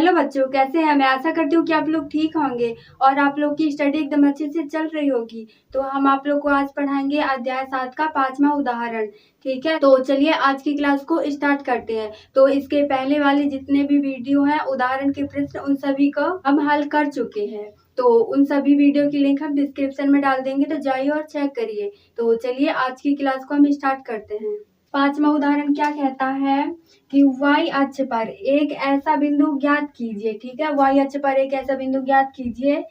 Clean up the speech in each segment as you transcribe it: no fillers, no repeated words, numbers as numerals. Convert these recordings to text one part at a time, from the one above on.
Hello बच्चों, कैसे हैं? मैं आशा करती हूँ कि आप लोग ठीक होंगे और आप लोग की स्टडी एकदम अच्छे से चल रही होगी। तो हम आप लोग को आज पढ़ाएंगे अध्याय 7 का 5वां उदाहरण। ठीक है, तो चलिए आज की क्लास को स्टार्ट करते हैं। तो इसके पहले वाले जितने भी वीडियो हैं उदाहरण के प्रश्न, उन सभी को हम हल कर चुके हैं। तो उन सभी वीडियो की लिंक हम डिस्क्रिप्शन में डाल देंगे, तो जाइए और चेक करिए। तो चलिए आज की क्लास को हम स्टार्ट करते हैं। 5वां उदाहरण क्या कहता है कि y अक्ष पर एक ऐसा बिंदु ज्ञात कीजिए। ठीक है, y अक्ष पर एक ऐसा बिंदु ज्ञात कीजिए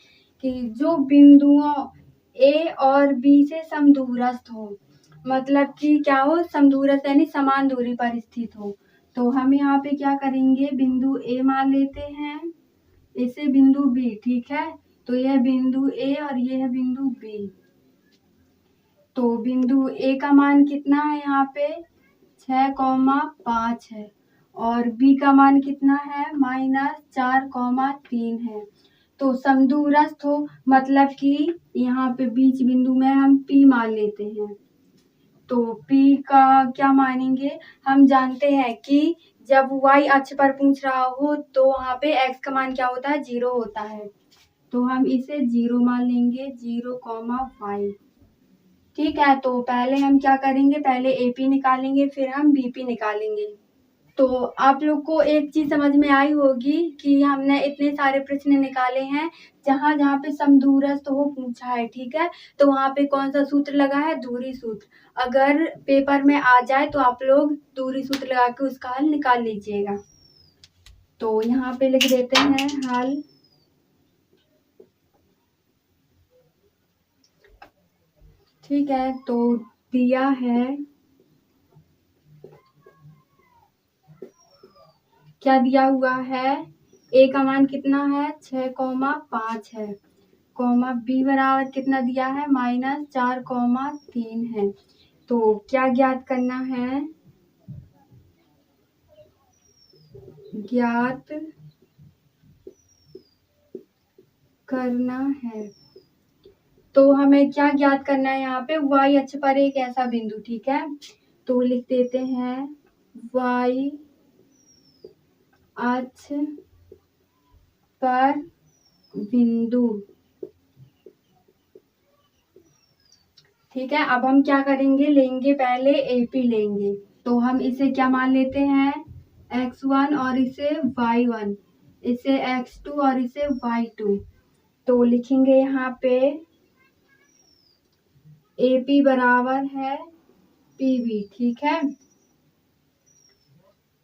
कि जो बिंदुओं a और b से समदूरस्थ हो। मतलब कि क्या हो, समदूरस्थ यानी समान दूरी पर स्थित हो। तो हम यहाँ पे क्या करेंगे, बिंदु a मान लेते हैं, इसे बिंदु b। ठीक है, तो यह बिंदु a और यह है बिंदु b। तो बिंदु a का मान कितना है, यहाँ पे 6,5 है और b का मान कितना है, -4,3 है। तो समदूरस्थ हो मतलब कि यहाँ पे बीच बिंदु में हम p मान लेते हैं। तो p का क्या मानेंगे, हम जानते हैं कि जब y अक्ष पर पूछ रहा हो तो वहाँ पे x का मान क्या होता है, 0 होता है। तो हम इसे 0 मान लेंगे, 0,5। ठीक है, तो पहले हम क्या करेंगे, पहले AP निकालेंगे फिर हम BP निकालेंगे। तो आप लोग को एक चीज समझ में आई होगी कि हमने इतने सारे प्रश्न निकाले हैं जहां जहां पे समदूरस्थ हो पूछा है। ठीक है, तो वहां पे कौन सा सूत्र लगा है, दूरी सूत्र। अगर पेपर में आ जाए तो आप लोग दूरी सूत्र लगा के उसका हल निकाल लीजिएगा। तो यहाँ पे लिख देते हैं हल। ठीक है, तो दिया है, क्या दिया हुआ है, a का मान कितना है, 6,5 है, कॉमा b बराबर कितना दिया है, -4,3 है। तो क्या ज्ञात करना है, ज्ञात करना है। तो हमें क्या ज्ञात करना है, यहाँ पे y अक्ष पर एक ऐसा बिंदु। ठीक है, तो लिख देते हैं y अक्ष पर बिंदु। ठीक है, अब हम क्या करेंगे, लेंगे पहले AP लेंगे। तो हम इसे क्या मान लेते हैं, x1 और इसे y1, इसे x2 और इसे y2। तो लिखेंगे यहाँ पे AP बराबर है PB। ठीक है,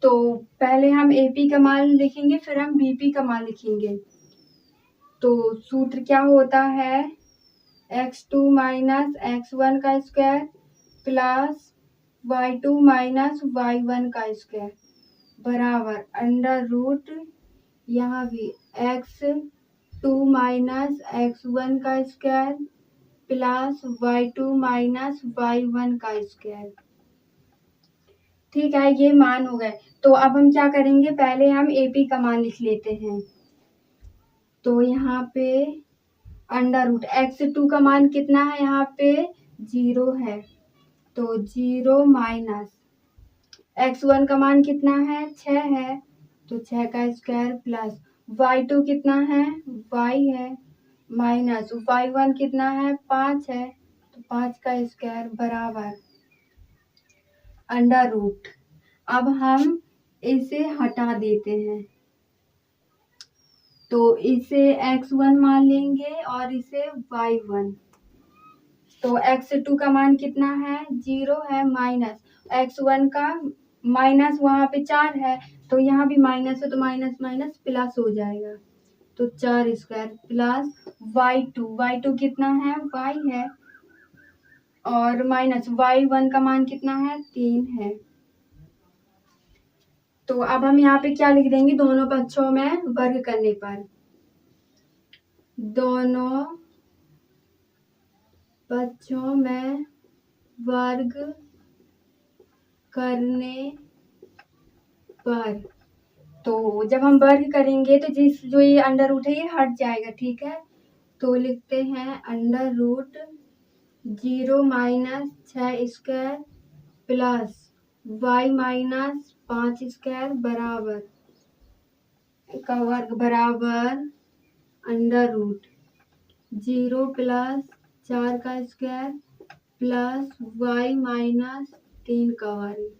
तो पहले हम AP का मान लिखेंगे फिर हम BP का मान लिखेंगे। तो सूत्र क्या होता है, x2 माइनस x1 का square plus y2 minus y1 का स्क्वायर बराबर अंडर रूट, यहाँ भी x2 माइनस x1 का square plus y2 minus y1 का स्क्वायर। ठीक है, ये मान हो गए। तो अब हम क्या करेंगे, पहले हम AP का मान लिख लेते हैं। तो यहाँ पे अंडर रूट, x2 का मान कितना है, यहाँ पे 0 है, तो 0 माइनस x1 का मान कितना है, 6 है, तो 6 का स्क्वायर प्लस y2 कितना है, y है, माइनस y1 कितना है, 5 है, तो 5 का स्क्वायर बराबर अंडर रूट। अब हम इसे हटा देते हैं, तो इसे x1 मान लेंगे और इसे y1। तो x2 का मान कितना है, 0 है, माइनस x1 का माइनस वहां पे 4 है, तो यहाँ भी माइनस है, तो माइनस माइनस प्लस हो जाएगा, तो 4 स्क्वायर प्लस y2 कितना है, y है, और माइनस y1 का मान कितना है, 3 है। तो अब हम यहाँ पे क्या लिख देंगे, दोनों पक्षों में वर्ग करने पर, दोनों पक्षों में वर्ग करने पर। तो जब हम वर्ग करेंगे तो जो ये अंडर रूट है ये हट जाएगा। ठीक है, तो लिखते हैं under root 0 minus 6 square plus y minus 5 square बराबर का वर्ग बराबर अंडर रूट 0 प्लस 4 का स्क्वायर प्लस y माइनस 3 का वर्ग।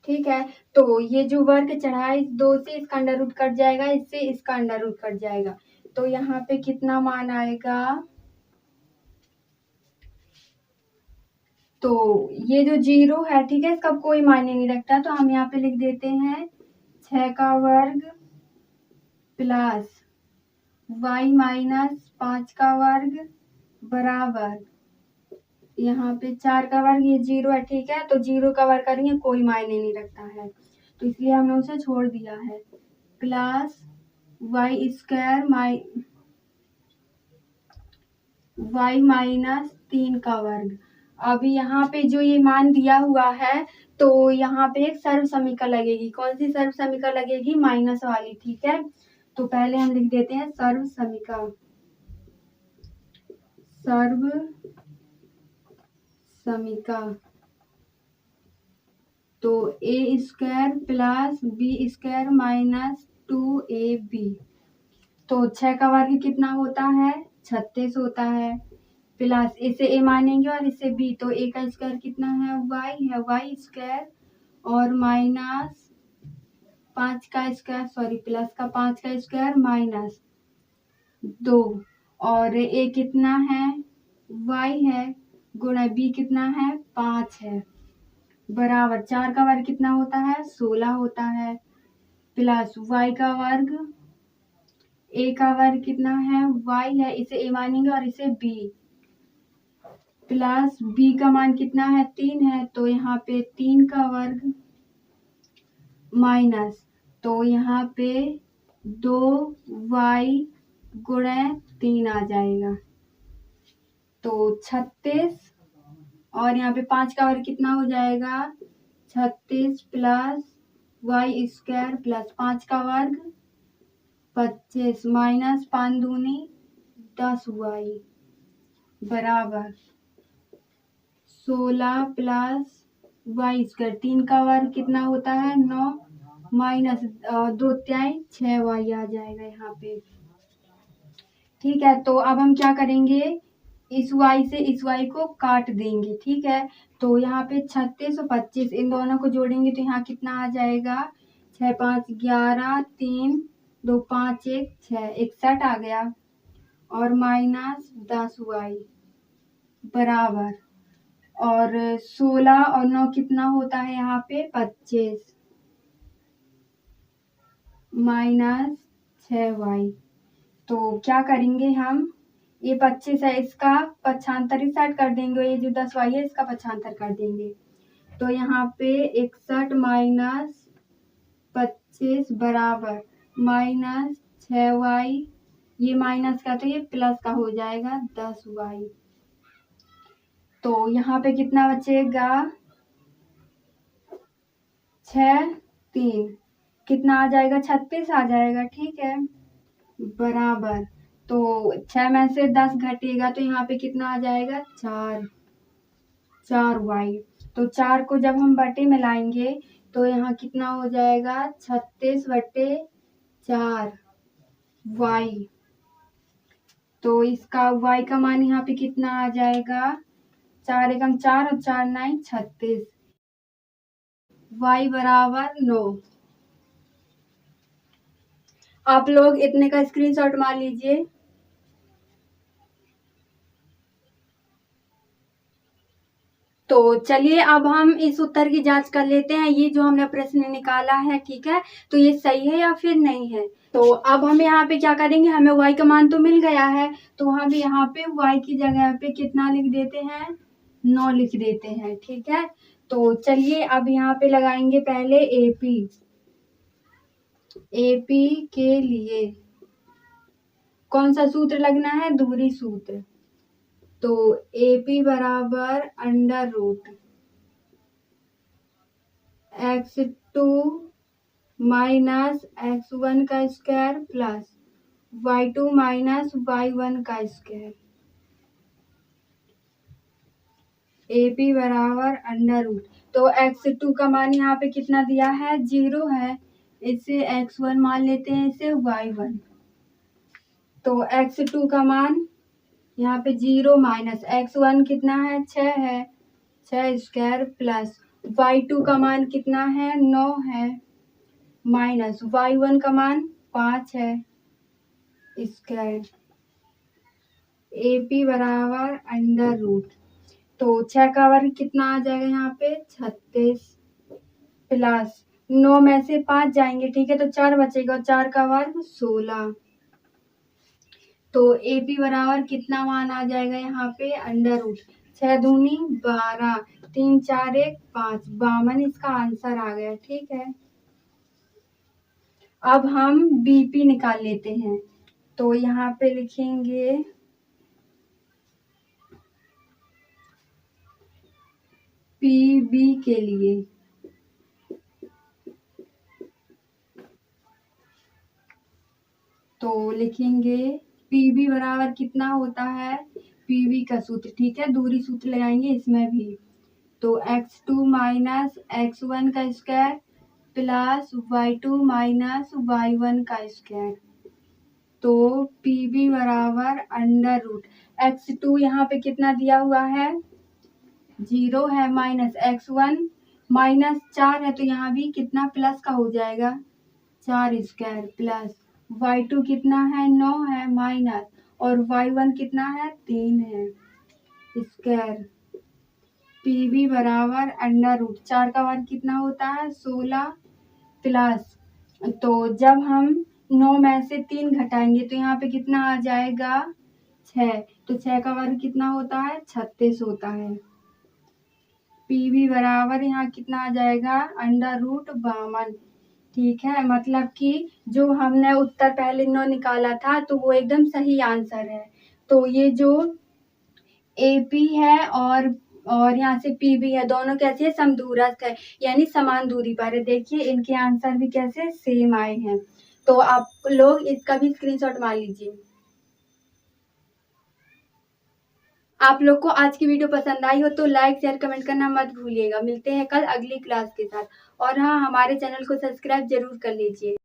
ठीक है, तो ये जो वर्ग चढ़ा है इस 2 से इसका अंडर रूट कट जाएगा, इससे इसका अंडर रूट कट जाएगा, तो यहाँ पे कितना मान आएगा। तो ये जो 0 है, ठीक है, इसका कोई मायने नहीं रखता, तो हम यहाँ पे लिख देते हैं 6 का वर्ग प्लस y माइनस 5 का वर्ग बराबर यहाँ पे 4 का वर्ग, ये 0 है, ठीक है, तो 0 का वर्ग करेंगे कोई मायने नहीं रखता है, तो इसलिए हमने उसे छोड़ दिया है। Plus y square y minus 3 का वर्ग। अब यहाँ पे जो ये मान दिया हुआ है, तो यहाँ पे एक सर्व समीकरण लगेगी। कौन सी सर्व समीकरण लगेगी? माइनस वाली, ठीक है, तो पहले हम लिख देते हैं सर्व समीकरण। सर्व समीकरण तो A square plus B square minus 2ab, तो 6 का वर्ग कितना होता है? 36 होता है, प्लस इसे ए मानेंगे और इसे बी, तो ए का स्क्वायर कितना है? वाई स्क्वायर और माइनस 5 का स्क्वायर, सॉरी प्लस का 5 का स्क्वायर माइनस 2, और ए कितना है? वाई है, गुणा बी कितना है? 5 है, बराबर 4 का वर्ग कितना होता है? 16 होता है, प्लस वाई का वर्ग, ए का वर्ग कितना है? वाई है, इसे ए मानेंगे और इसे बी, प्लस बी का मान कितना है? 3 है, तो यहाँ पे 3 का वर्ग माइनस, तो यहाँ पे 2y गुणे 3 आ जाएगा, तो 36, और यहाँ पे 5 का वर्ग कितना हो जाएगा? 36 प्लस वाई स्क्वायर प्लस 5 का वर्ग 25 माइनस 5 दूनी 10y बराबर 16 प्लस वाई स्क्वायर, 3 का वर्ग कितना होता है? 9 माइनस 2 त्याई 6y आ जाएगा यहाँ पे। ठीक है, तो अब हम क्या करेंगे? इस y से इस y को काट देंगे, ठीक है, तो यहाँ पे 36 और 25 इन दोनों को जोड़ेंगे तो यहाँ कितना आ जाएगा? 6 5 11 3 2 5 1 6 61 आ गया, और माइनस 10y बराबर, और 16 और 9 कितना होता है यहाँ पे? 25 माइनस 6y, तो क्या करेंगे हम? ये 25 है, इसका पक्षांतर इस साइड कर देंगे, ये जो 10y है इसका पक्षांतर कर देंगे, तो यहाँ पे 61 माइनस 25 बराबर माइनस 6y, ये माइनस का तो ये प्लस का हो जाएगा 10y, तो यहाँ पे कितना बचेगा? 6 3 कितना आ जाएगा? 36 आ जाएगा, ठीक है, बराबर, तो 6 में से 10 घटेगा तो यहाँ पे कितना आ जाएगा? 4y, तो 4 को जब हम बटे में लाएंगे तो यहाँ कितना हो जाएगा? 36 बटे 4y, तो इसका y का मान यहाँ पे कितना आ जाएगा? 4 एकम 4 और 4 9 36, y बराबर 9। आप लोग इतने का स्क्रीनशॉट मार लीजिए। तो चलिए अब हम इस उत्तर की जांच कर लेते हैं, ये जो हमने प्रश्न निकाला है, ठीक है, तो ये सही है या फिर नहीं है। तो अब हम यहाँ पे क्या करेंगे? हमें y का मान तो मिल गया है, तो हम यहाँ पे y की जगह पे कितना लिख देते हैं? 9 लिख देते हैं, ठीक है, तो चलिए अब यहाँ पे लगाएंगे पहले AP के लिए कौन सा सूत्र लगना है? दूरी सूत्र, तो AP बराबर under root x2 minus x1 का square plus y2 minus y1 का स्क्वायर, AP बराबर अंडर रूट, तो x2 का मान यहाँ पे कितना दिया है? 0 है, इसे x1 मान लेते हैं, इसे y1। तो x2 का मान यहाँ पे 0 माइनस x1 कितना है, 6 है, 6 स्क्वायर प्लस y2 का मान कितना है, 9 है, माइनस y1 का मान 5 है स्क्वायर। AP बराबर अंडर रूट, तो 6 का वर्ग कितना आ जाएगा यहाँ पे, 36 प्लस 9 में से 5 जाएंगे, ठीक है, तो 4 बचेगा, 4 का वर्ग 16। तो AP बराबर कितना मान आ जाएगा यहाँ पे, अंडर रूट 6 दूनी 12, 3 4 1 5, 52 इसका आंसर आ गया, ठीक है। अब हम BP निकाल लेते हैं, तो यहाँ पे लिखेंगे PB के लिए, तो लिखेंगे PB बराबर कितना होता है, PB का सूत्र, ठीक है, दूरी सूत्र लगाएंगे इसमें भी, तो x2 माइनस x1 का square plus y2 minus y1 का स्क्वायर। तो PB बराबर अंडर रूट x2 यहाँ पे कितना दिया हुआ है, 0 है, माइनस x1 माइनस 4 है, तो यहाँ भी कितना प्लस का हो जाएगा, 4 स्क्वायर प्लस y2 कितना है, 9 है, माइनस और y1 कितना है, 3 है स्क्वायर। PB बराबर अंडर रूट 4 का वर्ग कितना होता है, 16 प्लस, तो जब हम 9 में से 3 घटाएंगे तो यहाँ पे कितना आ जाएगा, 6, तो 6 का वर्ग कितना होता है, 36 होता है। PB बराबर यहाँ कितना आ जाएगा, अंडर रूट 52, ठीक है, मतलब कि जो हमने उत्तर पहले 9 निकाला था तो वो एकदम सही आंसर है। तो ये जो AP है और यहाँ से PB है, दोनों कैसे है, समदूरस्थ है, यानी समान दूरी पर है। देखिए इनके आंसर भी कैसे सेम आए हैं, तो आप लोग इसका भी स्क्रीनशॉट मार लीजिए। आप लोग को आज की वीडियो पसंद आई हो तो लाइक शेयर कमेंट करना मत भूलिएगा। मिलते हैं कल अगली क्लास के साथ, और हाँ, हमारे चैनल को सब्सक्राइब जरूर कर लीजिए।